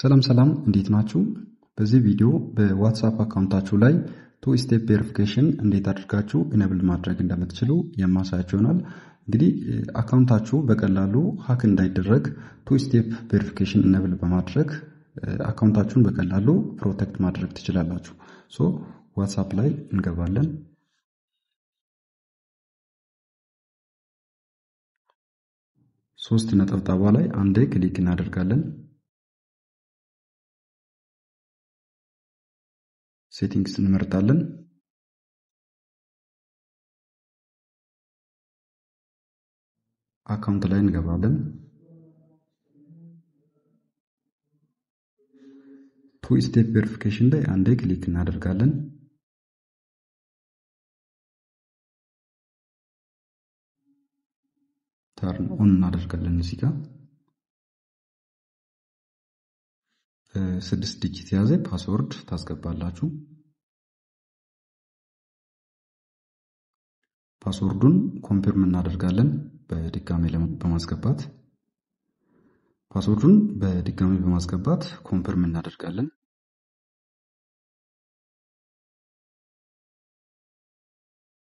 ሰላም እንዴት ናችሁ? በዚህ ቪዲዮ በዋትስአፕ አካውንታችሁ ላይ ቱ ስቴፕ ቬሪፊኬሽን እንዴት አድርጋችሁ ኢኔብል ማድረግ እንደምትችሉ የማሳያችሁ ይሆናል። እንግዲህ አካውንታችሁ በቀላሉ ሃክ እንዳይደረግ ቱ ስቴፕ ቬሪፊኬሽን ኢኔብል በማድረግ አካውንታችሁን በቀላሉ ፕሮቴክት ማድረግ ትችላላችሁ። ዋትስአፕ ላይ እንገባለን። ሶስት ነጠብጣቧ ላይ አንዴ ክሊክ እናደርጋለን። ሴቲንግስ እንመርጣለን። አካውንት ላይ እንገባለን። ቱ ስቴፕ ቬሪፊኬሽን ላይ አንዴ ክሊክ እናደርጋለን። ተርን ኦን እናደርጋለን። እዚህ ጋር 6 ዲጂት የያዘ ፓስወርድ ታስገባላችሁ። ፓስወርዱን ኮንፊርም እናደርጋለን በድጋሚ በማስገባት ፓስወርዱን በድጋሚ በማስገባት ኮንፊርም እናደርጋለን።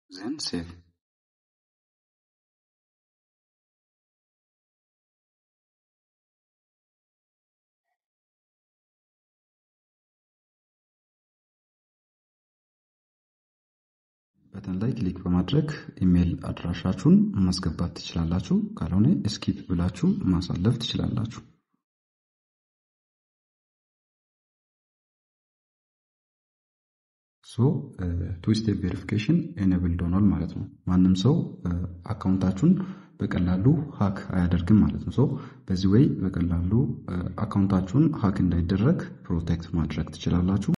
ዘን ሴቭ በተን ላይ ክሊክ በማድረግ ኢሜል አድራሻችሁን ማስገባት ትችላላችሁ። ካልሆነ ስኪፕ ብላችሁ ማሳለፍ ትችላላችሁ። ቱ ስቴፕ ቬሪፊኬሽን ኤኔብልድ ሆኗል ማለት ነው። ማንም ሰው አካውንታችሁን በቀላሉ ሃክ አያደርግም ማለት ነው። በዚህ ወይ በቀላሉ አካውንታችሁን ሃክ እንዳይደረግ ፕሮቴክት ማድረግ ትችላላችሁ።